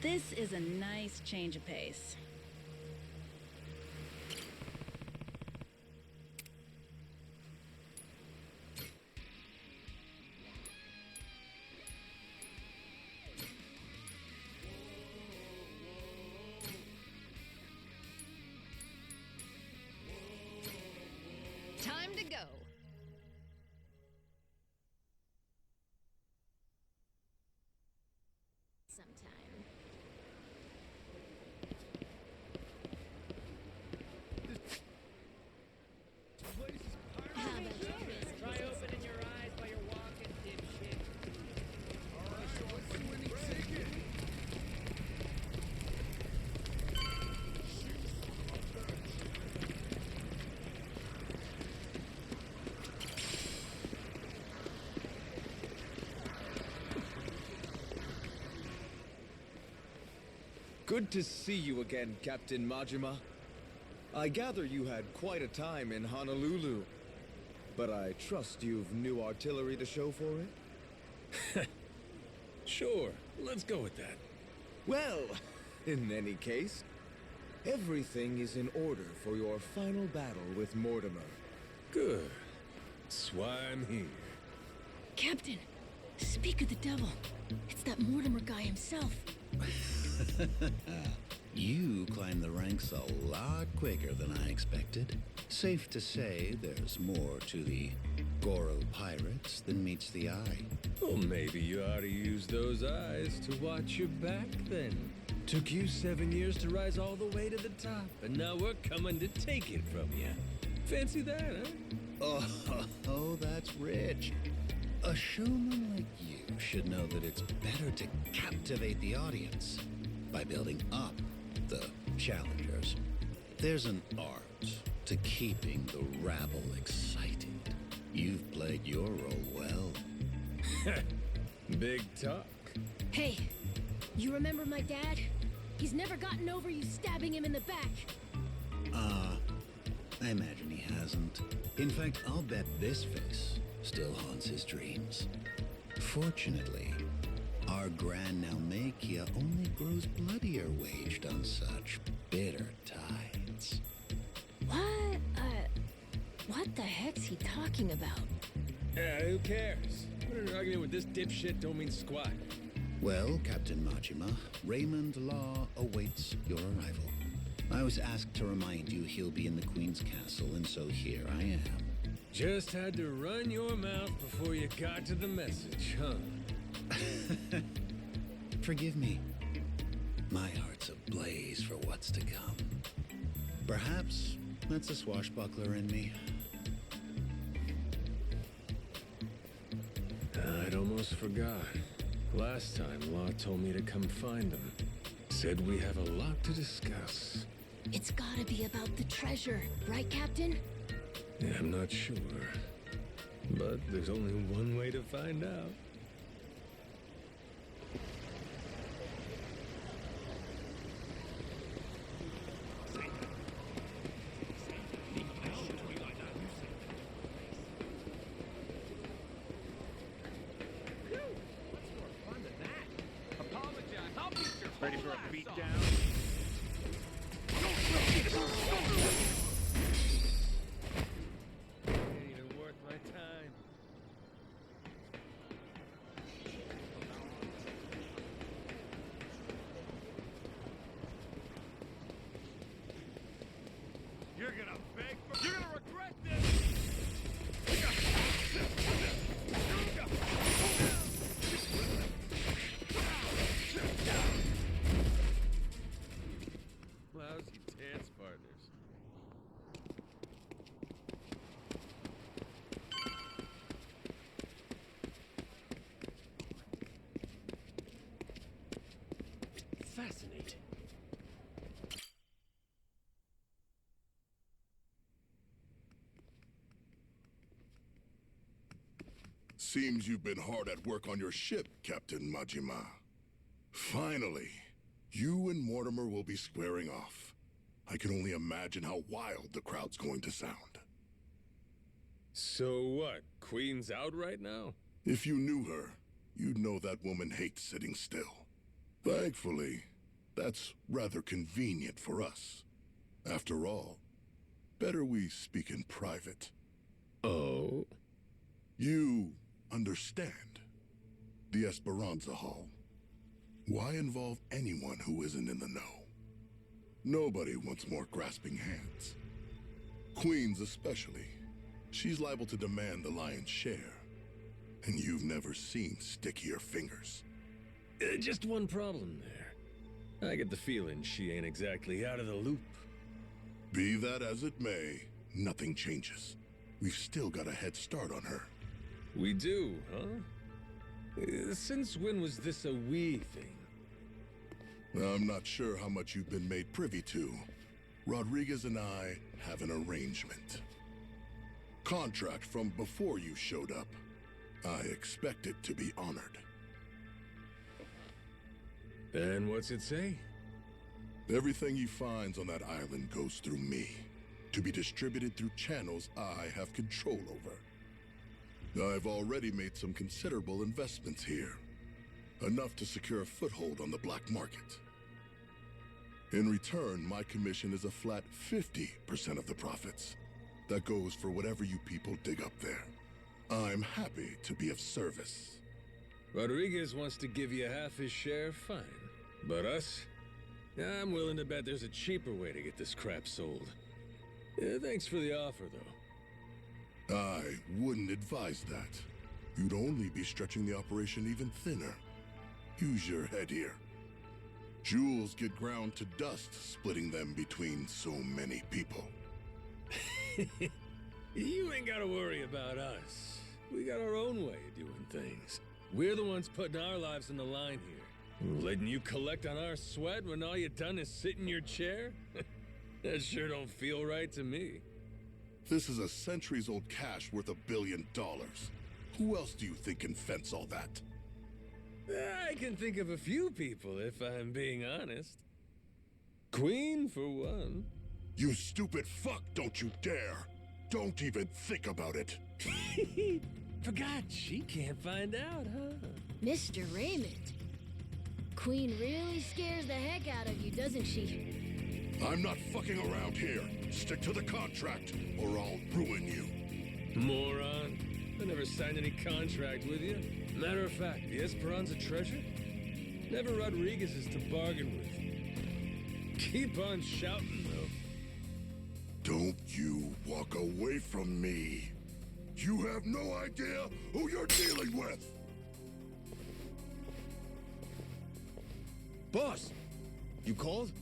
This is a nice change of pace. Time to go. Sometime. Try opening your eyes while you're walking, dipshit. Alright, so what's the winning ticket? Good to see you again, Captain Majima. I gather you had quite a time in Honolulu, but I trust you've new artillery to show for it? Sure, let's go with that. Well, in any case, everything is in order for your final battle with Mortimer. Good. That's why I'm here. Captain, speak of the devil. It's that Mortimer guy himself. You climbed the ranks a lot quicker than I expected. Safe to say there's more to the Goro pirates than meets the eye. Well, maybe you ought to use those eyes to watch your back then. Took you 7 years to rise all the way to the top, and now we're coming to take it from you. Fancy that, huh? Oh, that's rich. A showman like you should know that it's better to captivate the audience by building up the challengers. There's an art to keeping the rabble excited. You've played your role well. Big talk. Hey, you remember my dad? He's never gotten over you stabbing him in the back. I imagine he hasn't. In fact, I'll bet this face still haunts his dreams. Fortunately, our Grand Naumachia only grows bloodier waged on such bitter tides. What the heck's he talking about? Who cares? An argument with this dipshit don't mean squat. Well, Captain Majima, Raymond Law awaits your arrival. I was asked to remind you he'll be in the Queen's Castle, and so here I am. Just had to run your mouth before you got to the message, huh? Forgive me. My heart's ablaze for what's to come. Perhaps that's a swashbuckler in me. I'd almost forgot. Last time, Law told me to come find them. Said we have a lot to discuss. It's gotta be about the treasure, right, Captain? Yeah, I'm not sure. But there's only one way to find out. Ready for a beatdown? Ain't even worth my time. You're gonna beg for... You're gonna regret this! Lousy dance partners. Fascinating. Seems you've been hard at work on your ship, Captain Majima. Finally, you and Mortimer will be squaring off. I can only imagine how wild the crowd's going to sound. So what? Queen's out right now? If you knew her, you'd know that woman hates sitting still. Thankfully, That's rather convenient for us. After all, better we speak in private. Oh? You understand. The Esperanza Hall. Why involve anyone who isn't in the know? Nobody wants more grasping hands. Queens especially. She's liable to demand the lion's share. And you've never seen stickier fingers. Just one problem there. I get the feeling she ain't exactly out of the loop. Be that as it may, nothing changes. We've still got a head start on her. We do, huh? Since when was this a we thing? I'm not sure how much you've been made privy to. Rodriguez and I have an arrangement. Contract from before you showed up. I expect it to be honored. And what's it say? Everything he finds on that island goes through me, to be distributed through channels I have control over. I've already made some considerable investments here, enough to secure a foothold on the black market. In return, my commission is a flat 50% of the profits. That goes for whatever you people dig up there. I'm happy to be of service. Rodriguez wants to give you half his share, fine. But us? I'm willing to bet there's a cheaper way to get this crap sold. Thanks for the offer, though. I wouldn't advise that. You'd only be stretching the operation even thinner. Use your head here. Jewels get ground to dust splitting them between so many people. You ain't gotta worry about us. We got our own way of doing things. We're the ones putting our lives on the line here. Letting you collect on our sweat when all you done is sit in your chair? That sure don't feel right to me. This is a centuries-old cash worth $1 billion. Who else do you think can fence all that? I can think of a few people, if I'm being honest. Queen, for one. You stupid fuck, don't you dare! Don't even think about it! Forgot she can't find out, huh? Mr. Raymond. Queen really scares the heck out of you, doesn't she? I'm not fucking around here. Stick to the contract, or I'll ruin you. Moron. I never signed any contract with you. Matter of fact, the Esperanza treasure? Never Rodriguez's to bargain with. Keep on shouting, though. Don't you walk away from me. You have no idea who you're dealing with! Boss! You called?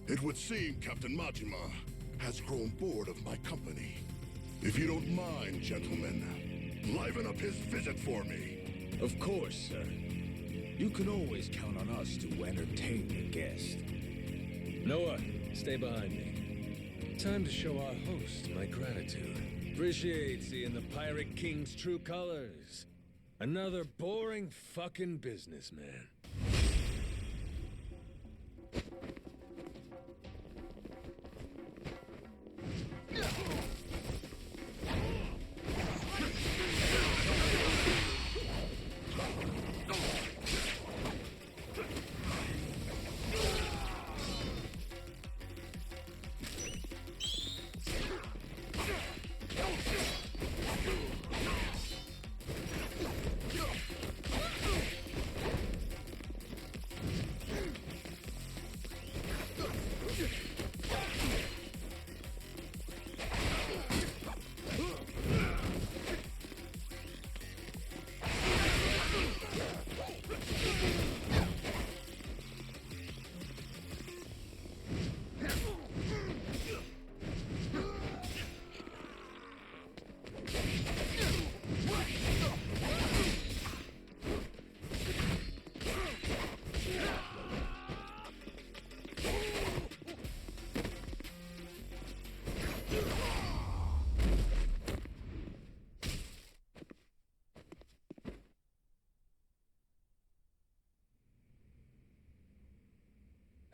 It would seem Captain Majima has grown bored of my company. If you don't mind, gentlemen, liven up his visit for me. Of course, sir. You can always count on us to entertain your guest. Noah, stay behind me. Time to show our host my gratitude. Appreciate seeing the Pirate King's true colors. Another boring fucking businessman.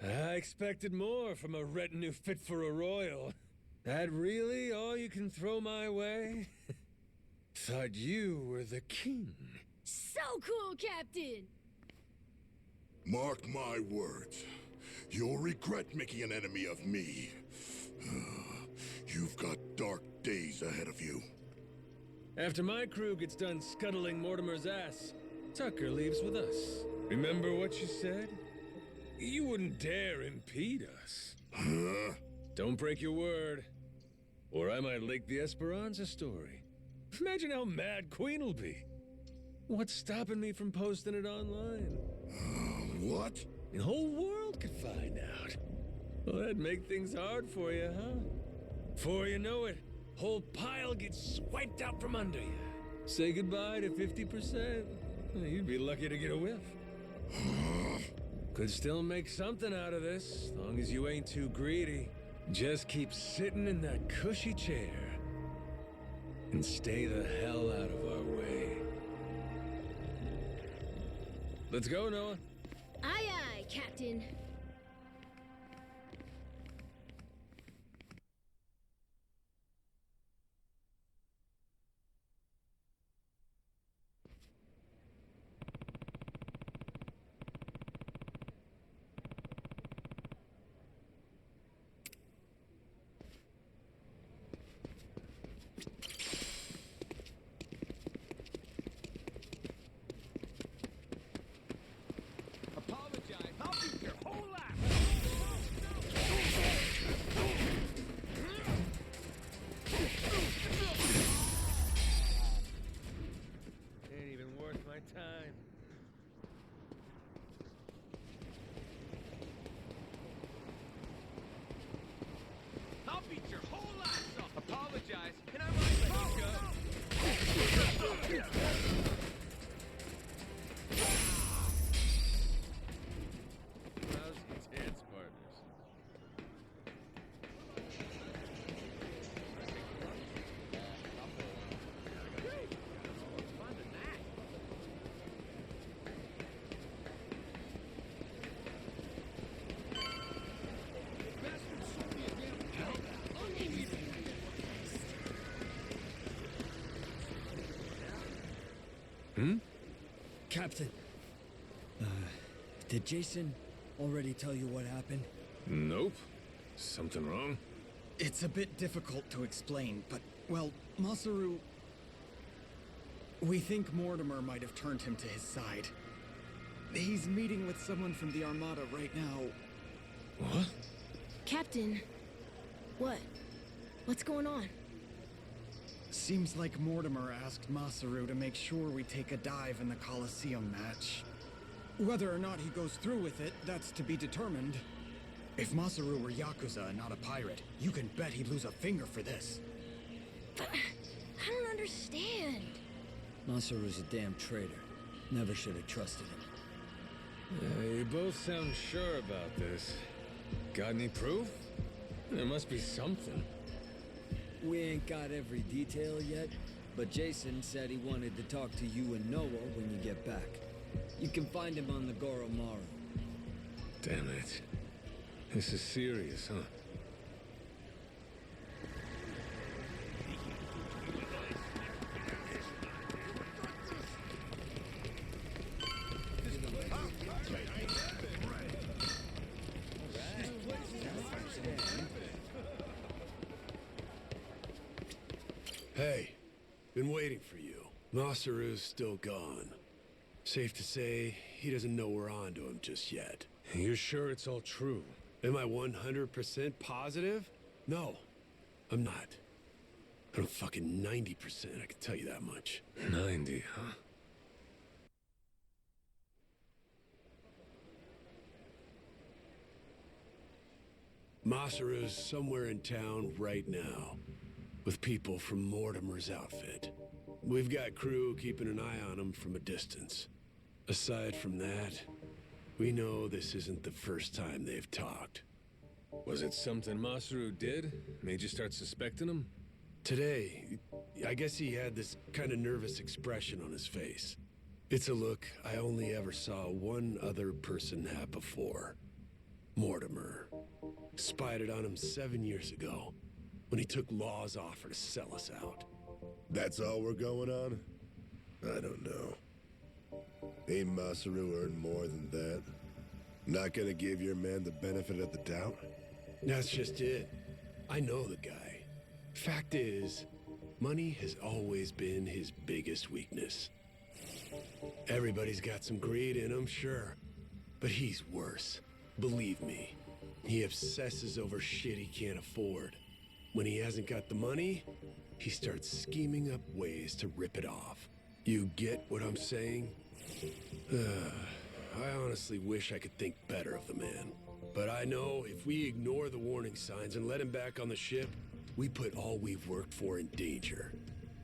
I expected more from a retinue fit for a royal. That really all you can throw my way? Thought you were the king. So cool, Captain! Mark my words. You'll regret making an enemy of me. You've got dark days ahead of you. After my crew gets done scuttling Mortimer's ass, Tucker leaves with us. Remember what you said? You wouldn't dare impede us. Huh? Don't break your word, or I might leak the Esperanza story. Imagine how mad Queen will be. What's stopping me from posting it online? What? The whole world could find out. Well, that'd make things hard for you, huh? Before you know it, whole pile gets swiped out from under you. Say goodbye to 50%. You'd be lucky to get a whiff. Could still make something out of this, as long as you ain't too greedy. Just keep sitting in that cushy chair and stay the hell out of our way. Let's go, Noah. Aye, aye, Captain. Apologize. I'll beat your whole ass. Ain't even worth my time. I'll beat your whole ass off. Apologize. Can I ride bazooka? Lousy dance partners. Captain, did Jason already tell you what happened? Nope. Something wrong? It's a bit difficult to explain, but, well, Masaru... We think Mortimer might have turned him to his side. He's meeting with someone from the Armada right now. What? Captain. What? What's going on? Seems like Mortimer asked Masaru to make sure we take a dive in the Colosseum match. Whether or not he goes through with it, that's to be determined. If Masaru were Yakuza and not a pirate, you can bet he'd lose a finger for this. But I don't understand. Masaru's a damn traitor. Never should have trusted him. You both sound sure about this. Got any proof? There must be something. We ain't got every detail yet, but Jason said he wanted to talk to you and Noah when you get back. You can find him on the Goromaru. Damn it. This is serious, huh? Hey, been waiting for you. Masaru's still gone. Safe to say, he doesn't know we're on to him just yet. You're sure it's all true? Am I 100% positive? No, I'm not. I'm fucking 90%, I can tell you that much. 90, huh? Masaru's somewhere in town right now, with people from Mortimer's outfit. We've got crew keeping an eye on him from a distance. Aside from that, we know this isn't the first time they've talked. Was it something Masaru did? Made you start suspecting him? Today, I guess he had this kind of nervous expression on his face. It's a look I only ever saw one other person have before. Mortimer. Spied it on him 7 years ago, when he took Law's offer to sell us out. That's all we're going on? I don't know. Ain't Masaru earned more than that? Not gonna give your man the benefit of the doubt? That's just it. I know the guy. Fact is, money has always been his biggest weakness. Everybody's got some greed in him, sure. But he's worse. Believe me. He obsesses over shit he can't afford. When he hasn't got the money, he starts scheming up ways to rip it off. You get what I'm saying? I honestly wish I could think better of the man. But I know if we ignore the warning signs and let him back on the ship, we put all we've worked for in danger.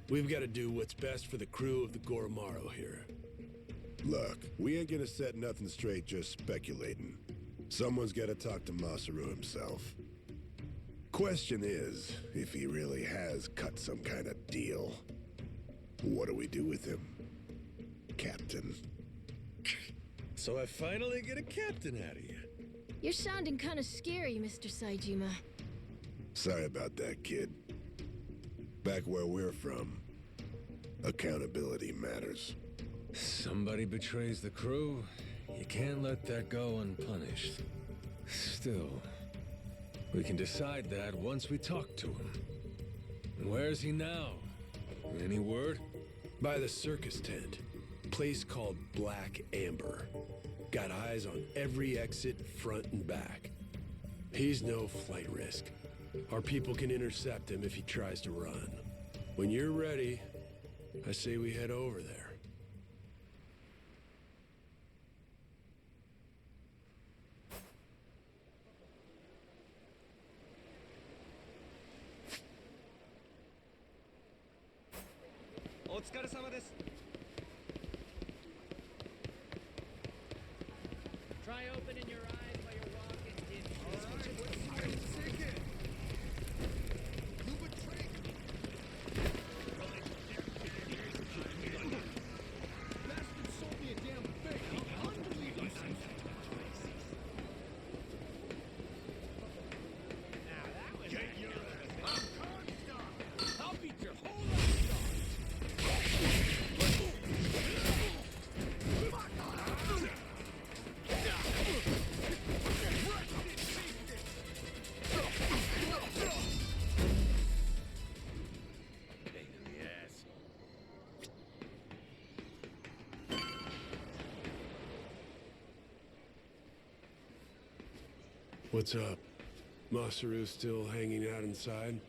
We've got to do what's best for the crew of the Goromaru here. Look, we ain't gonna set nothing straight just speculating. Someone's gotta talk to Masaru himself. Question is, if he really has cut some kind of deal, what do we do with him, Captain? So I finally get a captain out of you. You're sounding kind of scary, Mr. Saejima. Sorry about that, kid. Back where we're from, accountability matters. Somebody betrays the crew. You can't let that go unpunished. Still, we can decide that once we talk to him. And where's he now? Any word? By the circus tent. Place called Black Amber. Got eyes on every exit, front and back. He's no flight risk. Our people can intercept him if he tries to run. When you're ready, I say we head over there. Try opening your eyes while you're walking, dipshit. I'll beat your whole ass off. Pain in the ass. What's up? Masaru still hanging out inside?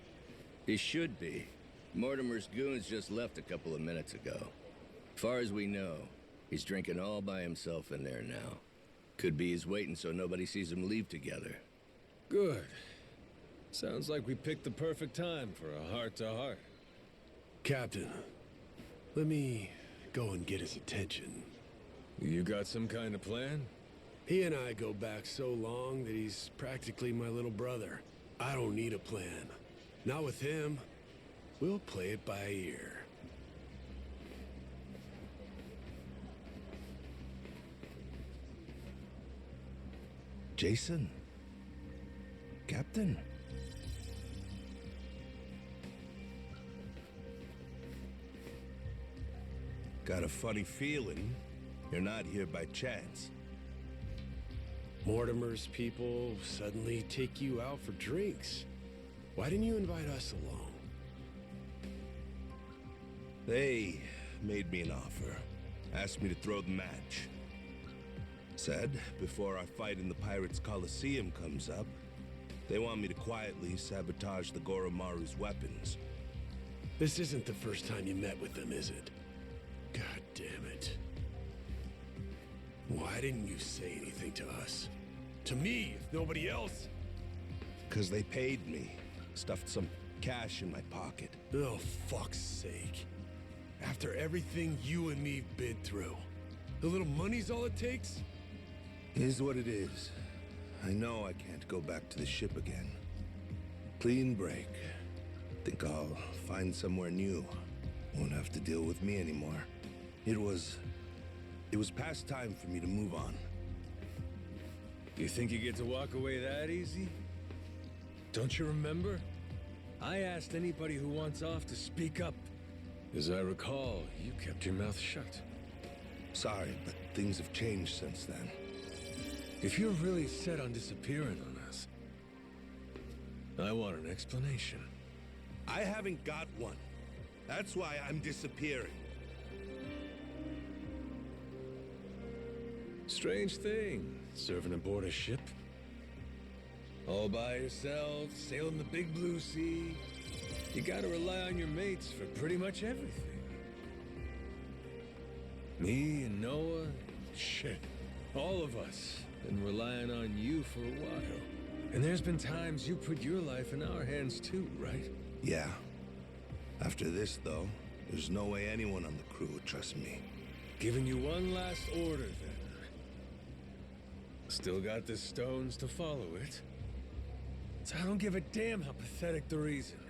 He should be. Mortimer's goons just left a couple of minutes ago. Far as we know, he's drinking all by himself in there now. Could be he's waiting so nobody sees him leave together. Good. Sounds like we picked the perfect time for a heart-to-heart. Captain, let me go and get his attention. You got some kind of plan? He and I go back so long that he's practically my little brother. I don't need a plan. Not with him. We'll play it by ear. Jason? Captain? Got a funny feeling you're not here by chance. Mortimer's people suddenly take you out for drinks. Why didn't you invite us along? They made me an offer. Asked me to throw the match. Said, before our fight in the Pirates Coliseum comes up, they want me to quietly sabotage the Goromaru's weapons. This isn't the first time you met with them, is it? God damn it. Why didn't you say anything to us? To me, if nobody else? 'Cause they paid me. Stuffed some cash in my pocket. Oh, fuck's sake. After everything you and me've been through, a little money's all it takes? Is what it is. I know I can't go back to the ship again. Clean break. Think I'll find somewhere new. Won't have to deal with me anymore. It was past time for me to move on. You think you get to walk away that easy? Don't you remember? I asked anybody who wants off to speak up. As I recall, you kept your mouth shut. Sorry, but things have changed since then. If you're really set on disappearing on us, I want an explanation. I haven't got one. That's why I'm disappearing. Strange thing, serving aboard a ship. All by yourself, sailing the big blue sea. You gotta rely on your mates for pretty much everything. Me and Noah, shit, all of us been relying on you for a while. And there's been times you put your life in our hands too, right? Yeah. After this, though, there's no way anyone on the crew would trust me. Giving you one last order, then. Still got the stones to follow it. So I don't give a damn how pathetic the reason.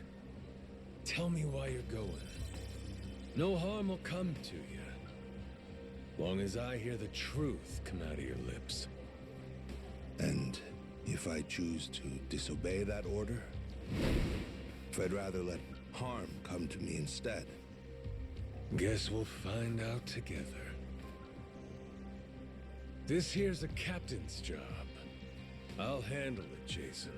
Tell me why you're going. No harm will come to you. Long as I hear the truth come out of your lips. And if I choose to disobey that order? If I'd rather let harm come to me instead? Guess we'll find out together. This here's a captain's job. I'll handle it, Jason.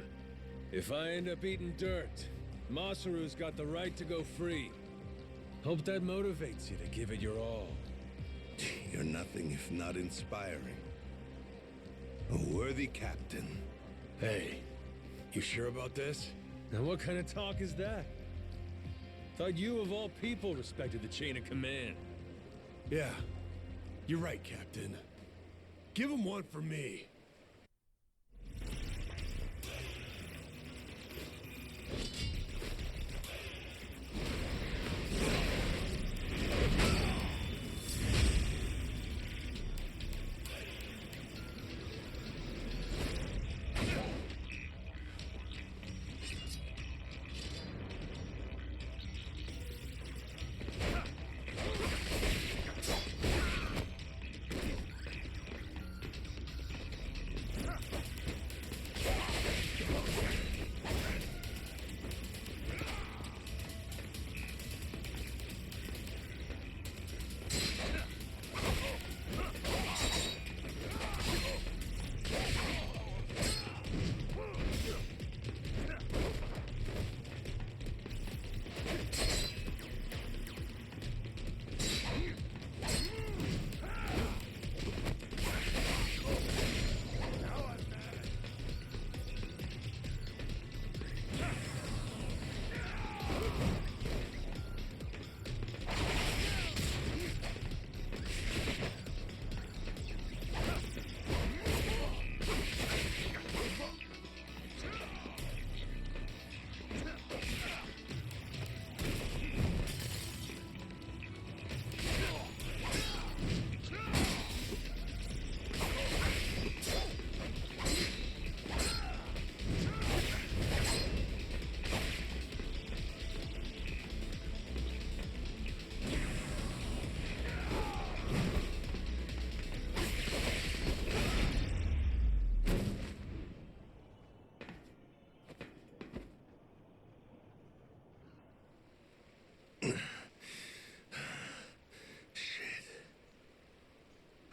If I end up eating dirt, Masaru's got the right to go free. Hope that motivates you to give it your all. You're nothing if not inspiring. A worthy captain. Hey, you sure about this? Now what kind of talk is that? Thought you of all people respected the chain of command. Yeah, you're right, Captain. Give him one for me.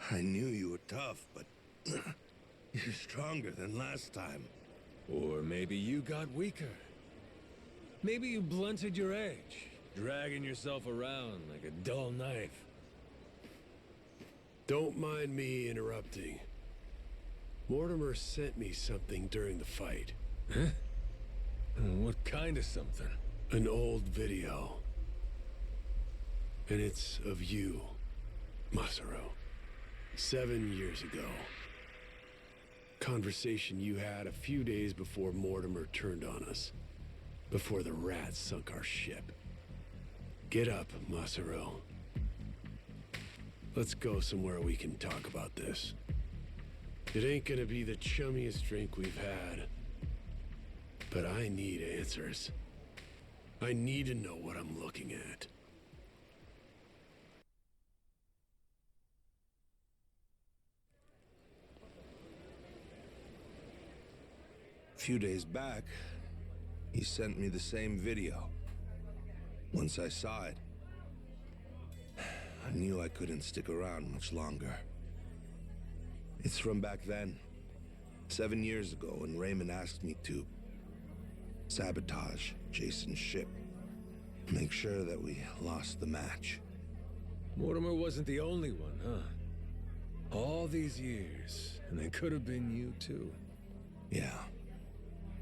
I knew you were tough, but you're stronger than last time. Or maybe you got weaker. Maybe you blunted your edge, dragging yourself around like a dull knife. Don't mind me interrupting. Mortimer sent me something during the fight. Huh? What kind of something? An old video. And it's of you, Masaru. 7 years ago. Conversation you had a few days before Mortimer turned on us. Before the rats sunk our ship. Get up, Masaru. Let's go somewhere we can talk about this. It ain't gonna be the chummiest drink we've had. But I need answers. I need to know what I'm looking at. A few days back, he sent me the same video. Once I saw it, I knew I couldn't stick around much longer. It's from back then, 7 years ago when Raymond asked me to sabotage Jason's ship. Make sure that we lost the match. Mortimer wasn't the only one, huh? All these years, and it could have been you too. Yeah.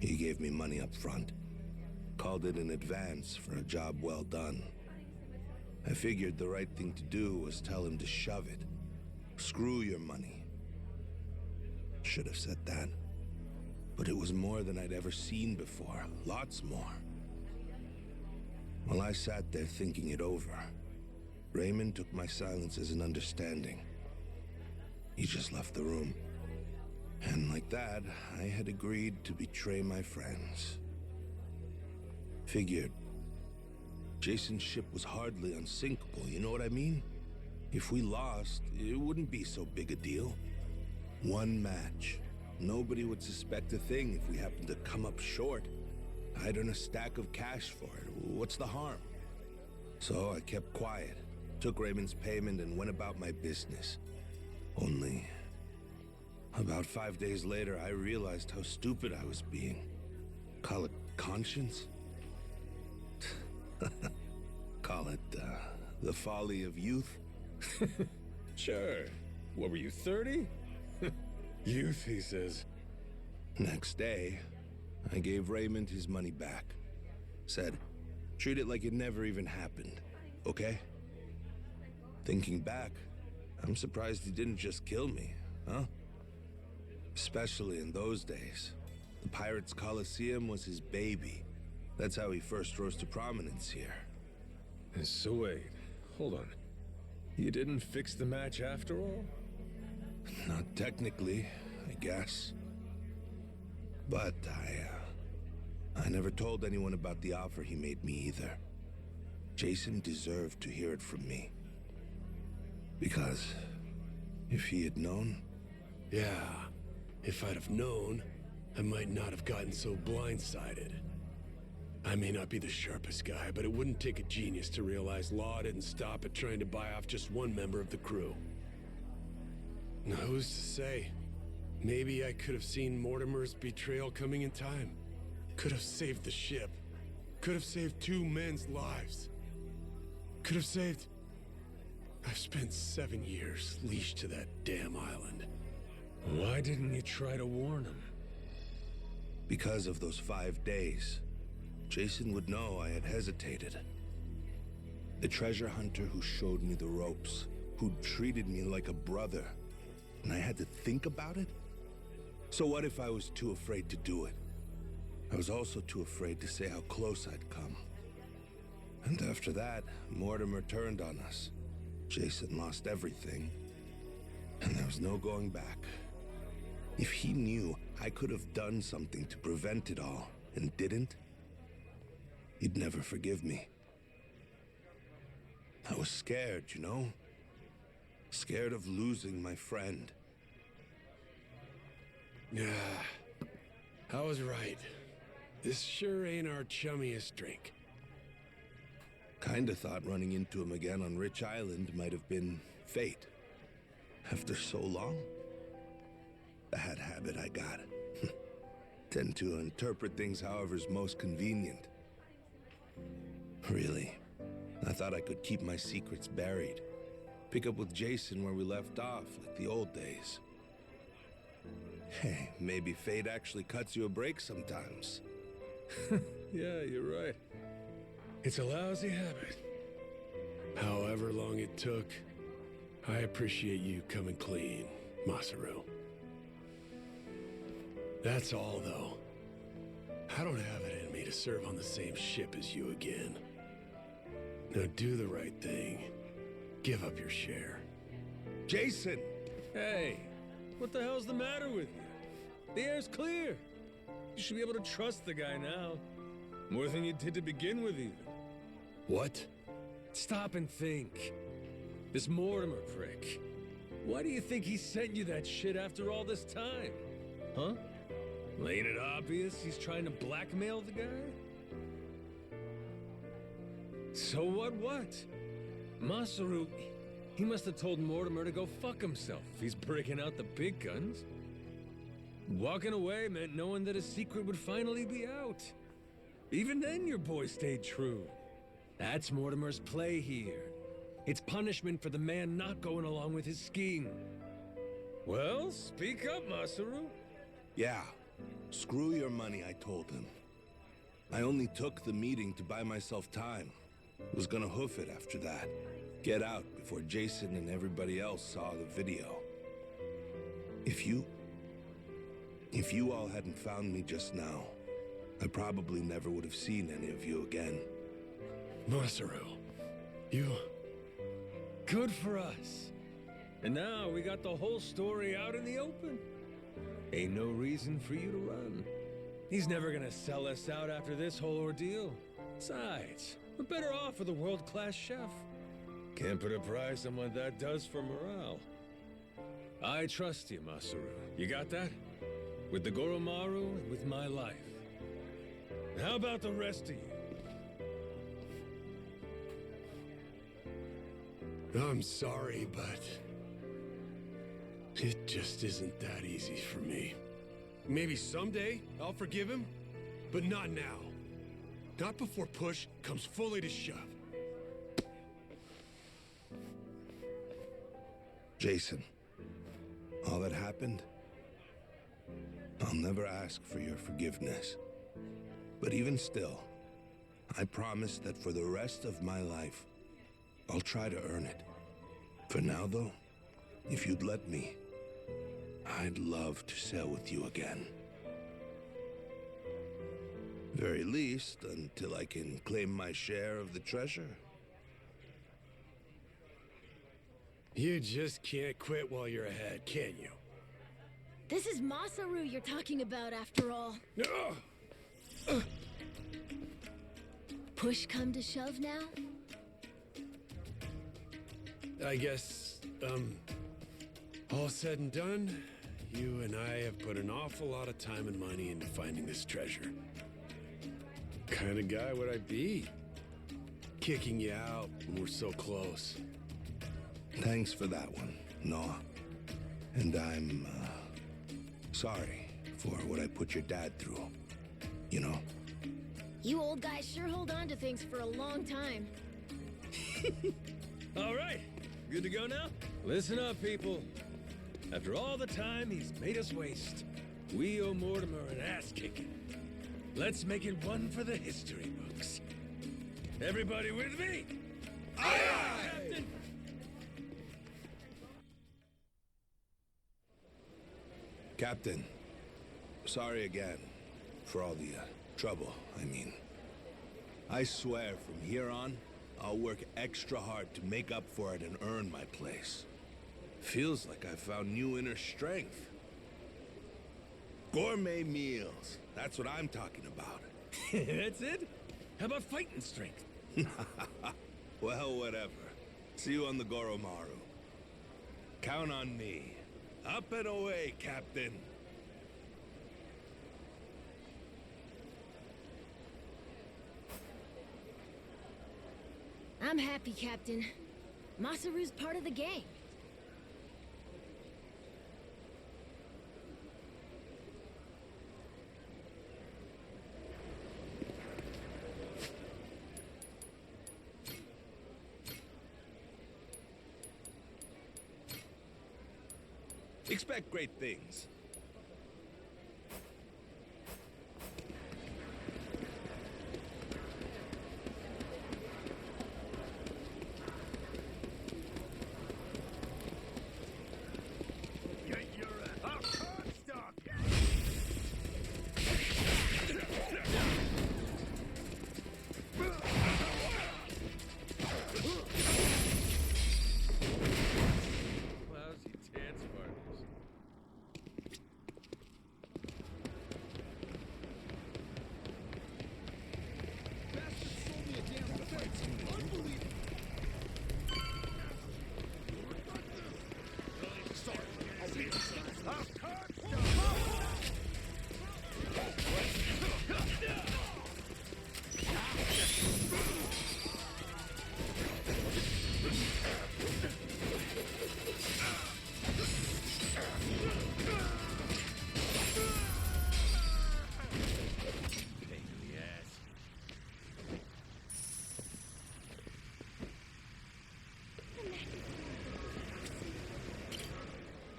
He gave me money up front. Called it an advance for a job well done. I figured the right thing to do was tell him to shove it. Screw your money. Should have said that. But it was more than I'd ever seen before. Lots more. While I sat there thinking it over, Raymond took my silence as an understanding. He just left the room. And like that, I had agreed to betray my friends. Figured Jason's ship was hardly unsinkable, you know what I mean? If we lost, it wouldn't be so big a deal. One match. Nobody would suspect a thing if we happened to come up short. I'd earn a stack of cash for it. What's the harm? So I kept quiet, took Raymond's payment, and went about my business. Only about 5 days later, I realized how stupid I was being. Call it conscience? Call it, the folly of youth? Sure. What were you, 30? Youth, he says. Next day, I gave Raymond his money back. Said, treat it like it never even happened, okay? Thinking back, I'm surprised he didn't just kill me, huh? Especially in those days. The Pirates Coliseum was his baby. That's how he first rose to prominence here. So wait, hold on. You didn't fix the match after all? Not technically, I guess. But I never told anyone about the offer he made me either. Jason deserved to hear it from me. Because if he had known... Yeah, if I'd have known, I might not have gotten so blindsided. I may not be the sharpest guy, but it wouldn't take a genius to realize Law didn't stop at trying to buy off just one member of the crew. Now, who's to say? Maybe I could have seen Mortimer's betrayal coming in time. Could have saved the ship. Could have saved 2 men's lives. Could have saved... I've spent 7 years leashed to that damn island. Why didn't you try to warn him? Because of those 5 days. Jason would know I had hesitated. The treasure hunter who showed me the ropes, who'd treated me like a brother, and I had to think about it? So what if I was too afraid to do it? I was also too afraid to say how close I'd come. And after that, Mortimer turned on us. Jason lost everything, and there was no going back. If he knew I could have done something to prevent it all, and didn't, he'd never forgive me. I was scared, you know? Scared of losing my friend. Yeah, I was right. This sure ain't our chummiest drink. Kinda thought running into him again on Rich Island might have been fate. After so long? Bad habit I got. Tend to interpret things however's most convenient. Really, I thought I could keep my secrets buried. Pick up with Jason where we left off, like the old days. Hey, maybe fate actually cuts you a break sometimes. Yeah, you're right. It's a lousy habit. However long it took, I appreciate you coming clean, Masaru. That's all, though. I don't have it in me to serve on the same ship as you again. Now do the right thing. Give up your share. Jason! Hey, what the hell's the matter with you? The air's clear. You should be able to trust the guy now. More than you did to begin with, even. What? Stop and think. This Mortimer prick. Why do you think he sent you that shit after all this time? Huh? Ain't it obvious he's trying to blackmail the guy? So what? Masaru, he must have told Mortimer to go fuck himself if he's breaking out the big guns. Walking away meant knowing that a secret would finally be out. Even then, your boy stayed true. That's Mortimer's play here. It's punishment for the man not going along with his scheme. Well, speak up, Masaru. Yeah. Screw your money, I told him. I only took the meeting to buy myself time. Was gonna hoof it after that. Get out before Jason and everybody else saw the video. If you all hadn't found me just now, I probably never would have seen any of you again. Masaru, you... Good for us. And now we got the whole story out in the open. Ain't no reason for you to run. He's never gonna sell us out after this whole ordeal. Besides, we're better off with a world-class chef. Can't put a price on what that does for morale. I trust you, Masaru. You got that? With the Goromaru and with my life. How about the rest of you? I'm sorry, but... it just isn't that easy for me. Maybe someday I'll forgive him, but not now. Not before push comes fully to shove. Jason, all that happened, I'll never ask for your forgiveness. But even still, I promise that for the rest of my life, I'll try to earn it. For now, though, if you'd let me, I'd love to sail with you again. Very least, until I can claim my share of the treasure. You just can't quit while you're ahead, can you? This is Masaru you're talking about, after all. Push come to shove now? I guess, all said and done, you and I have put an awful lot of time and money into finding this treasure. Kind of guy would I be? Kicking you out when we're so close. Thanks for that one, Noah. And I'm, sorry for what I put your dad through. You know? You old guys sure hold on to things for a long time. All right, good to go now? Listen up, people. After all the time he's made us waste, we owe Mortimer an ass-kicking. Let's make it one for the history books. Everybody with me? Aye, aye, Captain! Captain, sorry again for all the trouble, I mean. I swear from here on, I'll work extra hard to make up for it and earn my place. Feels like I found new inner strength. Gourmet meals, that's what I'm talking about. That's it? How about fighting strength? Well, whatever. See you on the Goromaru. Count on me. Up and away, Captain. I'm happy, Captain. Masaru's part of the gang. Expect great things.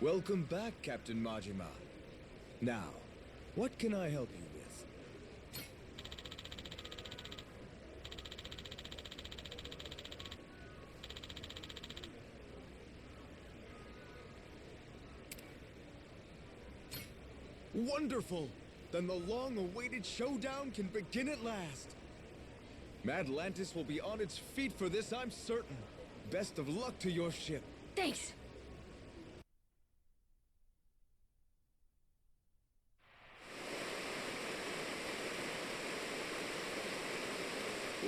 Welcome back, Captain Majima. Now, what can I help you with? Wonderful! Then the long-awaited showdown can begin at last. Madlantis will be on its feet for this, I'm certain. Best of luck to your ship. Thanks.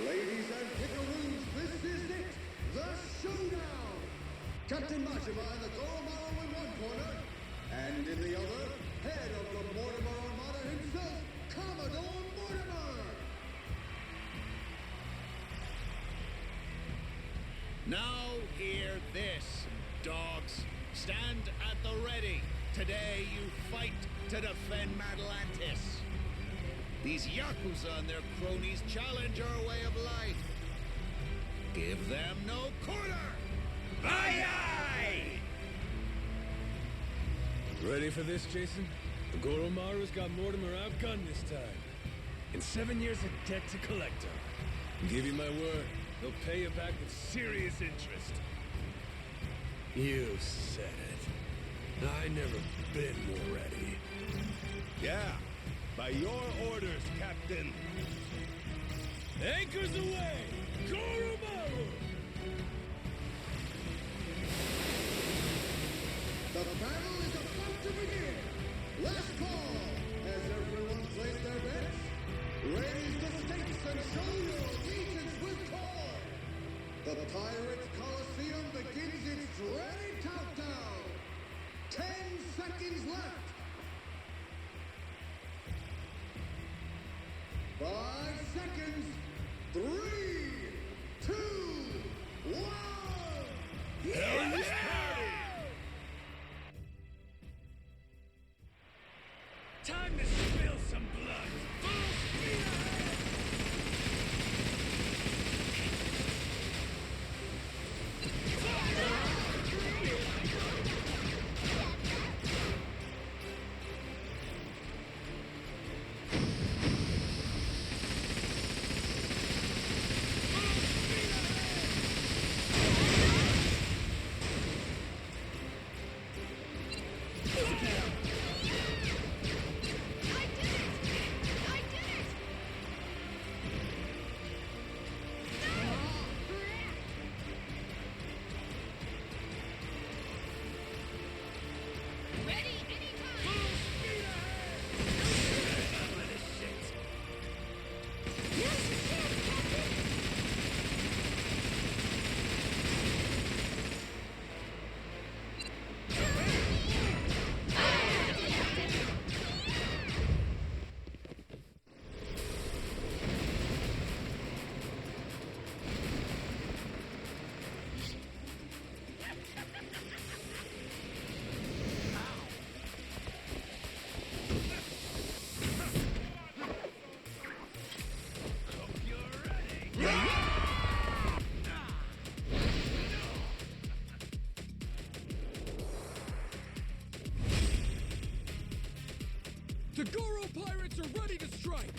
Ladies and pickaroos, this is it! The showdown! Captain Majima and the Goromaru in one corner, and in the other, head of the Mortimer Armada himself, Commodore Mortimer! Now hear this, dogs. Stand at the ready. Today you fight to defend Madlantis. These yakuza and their cronies challenge our way of life. Give them no quarter! Aye, aye! Ready for this, Jason? The Goromaru's got Mortimer outgunned this time. And 7 years of debt to collect on. Give you my word, they'll pay you back with serious interest. You said it. I never been more ready. Yeah, by your orders, Captain. Anchors away! Goromaru! The battle is about to begin! Last call! As everyone places their bets, raise the stakes and show your allegiance with toy! The Pirates Coliseum begins its dreaded countdown! 10 seconds left! 5 seconds! 3, 2, 1! Hell yeah! Time to spill some blood! Full speed ahead! The Goro Pirates are ready to strike!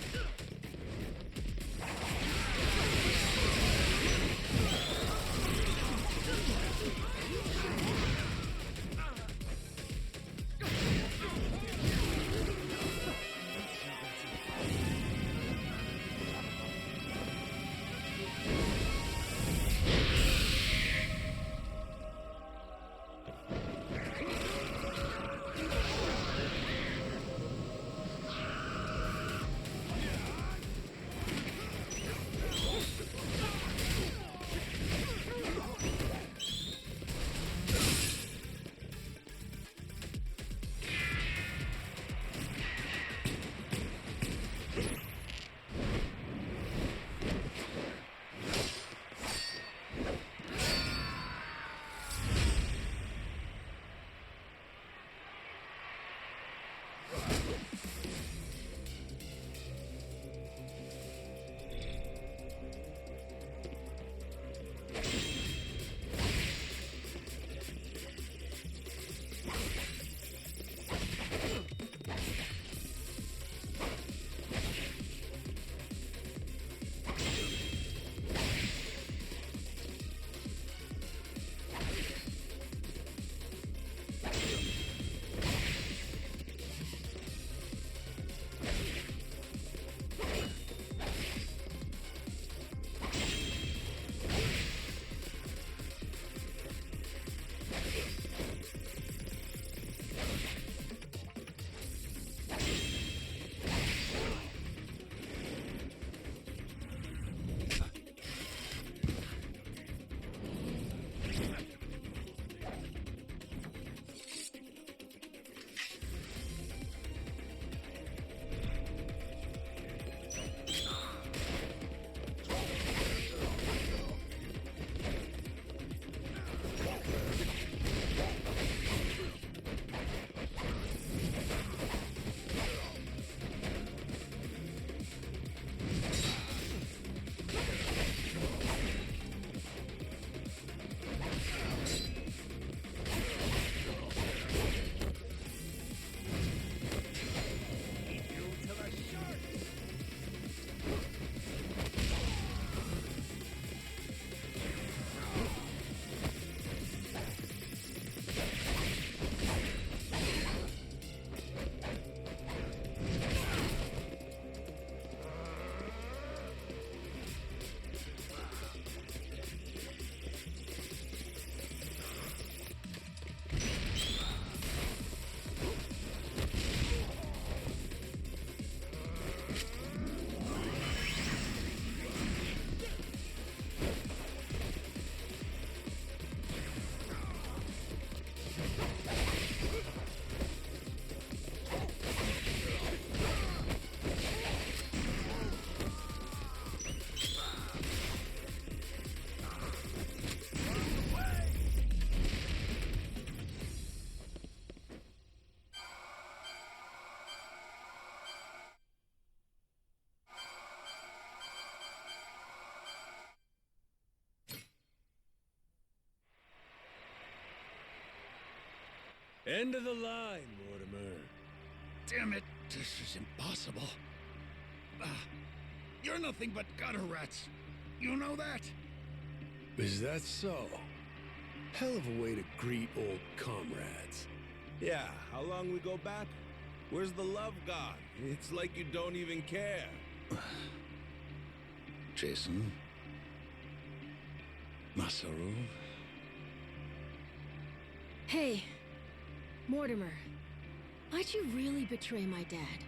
End of the line, Mortimer. Damn it, this is impossible. You're nothing but gutter rats. You know that? Is that so? Hell of a way to greet old comrades. Yeah, how long we go back? Where's the love gone? It's like you don't even care. Jason? Masaru? Hey, Mortimer. Why'd you really betray my dad?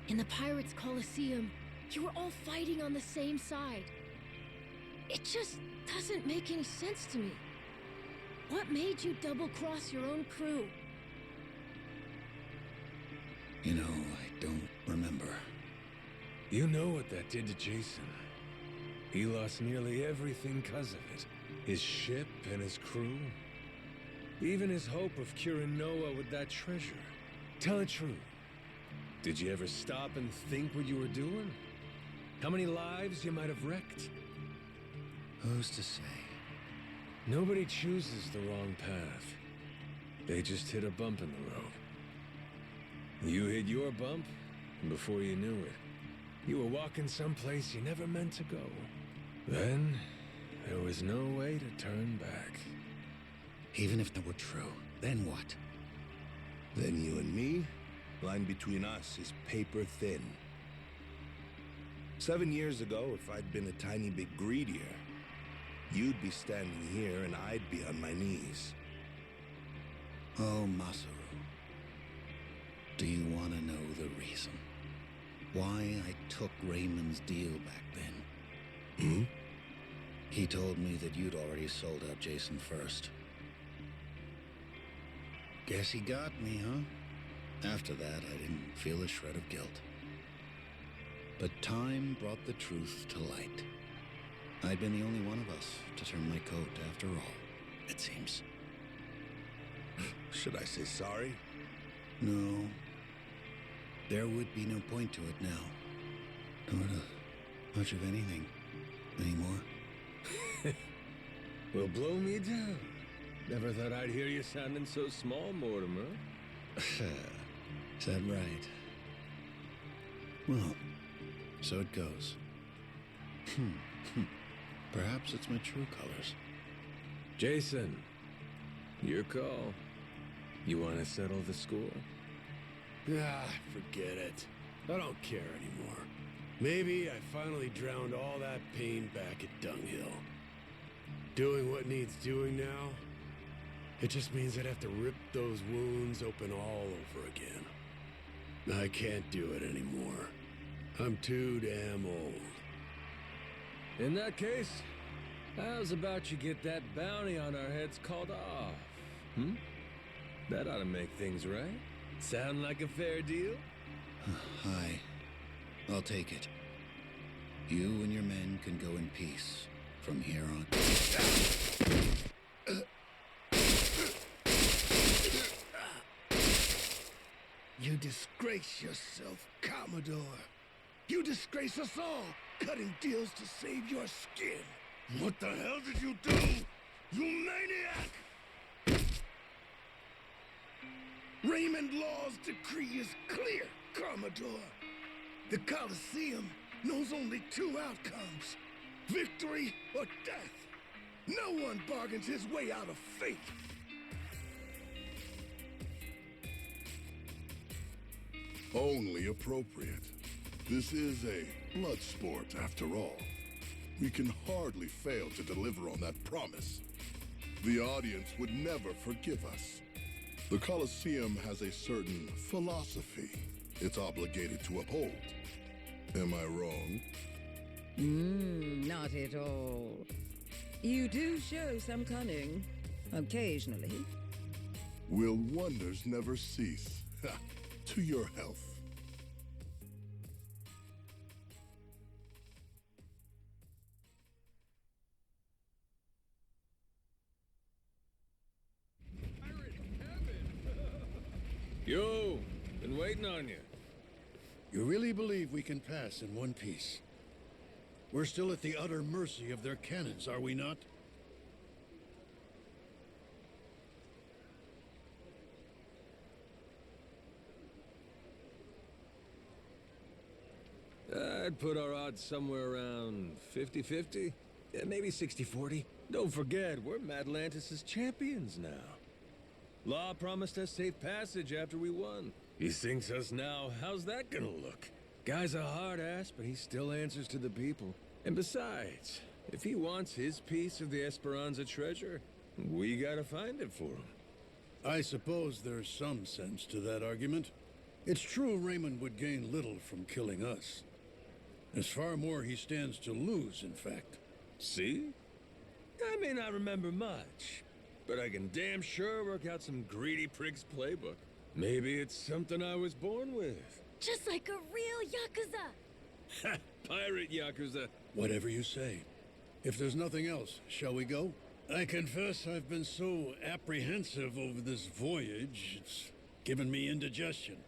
In the Pirates Coliseum, you were all fighting on the same side. It just doesn't make any sense to me. What made you double-cross your own crew? You know, I don't remember. You know what that did to Jason. He lost nearly everything because of it. His ship and his crew. Even his hope of curing Noah with that treasure. Tell the truth. Did you ever stop and think what you were doing? How many lives you might have wrecked? Who's to say? Nobody chooses the wrong path. They just hit a bump in the road. You hit your bump, and before you knew it, you were walking someplace you never meant to go. Then, there was no way to turn back. Even if that were true, then what? Then you and me, line between us is paper thin. 7 years ago, if I'd been a tiny bit greedier, you'd be standing here and I'd be on my knees. Oh, Masaru. Do you want to know the reason? Why I took Raymond's deal back then? Hmm? He told me that you'd already sold out Jason first. Guess he got me, huh? After that, I didn't feel a shred of guilt. But time brought the truth to light. I'd been the only one of us to turn my coat after all, it seems. Should I say sorry? No. There would be no point to it now. Nor to much of anything anymore. Well, blow me down. Never thought I'd hear you sounding so small, Mortimer. Is that right? Well, so it goes. Perhaps it's my true colors. Jason, your call. You want to settle the score? Forget it. I don't care anymore. Maybe I finally drowned all that pain back at Dunghill. Doing what needs doing now, it just means I'd have to rip those wounds open all over again. I can't do it anymore. I'm too damn old. In that case, how's about you get that bounty on our heads called off? That ought to make things right. Sound like a fair deal? Aye. I'll take it. You and your men can go in peace from here on. You disgrace yourself, Commodore. You disgrace us all, cutting deals to save your skin. What the hell did you do, you maniac? Raymond Law's decree is clear, Commodore. The Coliseum knows only two outcomes: victory or death. No one bargains his way out of fate. Only appropriate. This is a blood sport, after all. We can hardly fail to deliver on that promise. The audience would never forgive us. The Colosseum has a certain philosophy it's obligated to uphold. Am I wrong? Not at all. You do show some cunning, occasionally. Will wonders never cease? To your health. Yo, been waiting on you. You really believe we can pass in one piece? We're still at the utter mercy of their cannons, are we not? I'd put our odds somewhere around 50-50. Yeah, maybe 60-40. Don't forget, we're Madlantis' champions now. Law promised us safe passage after we won. He sinks us now. How's that gonna look? Guy's a hard ass, but he still answers to the people. And besides, if he wants his piece of the Esperanza treasure, we gotta find it for him. I suppose there's some sense to that argument. It's true Raymond would gain little from killing us. There's far more he stands to lose, in fact. See? I may not remember much, but I can damn sure work out some greedy prick's playbook. Maybe it's something I was born with. Just like a real yakuza. Ha! Pirate yakuza. Whatever you say. If there's nothing else, shall we go? I confess I've been so apprehensive over this voyage, it's given me indigestion.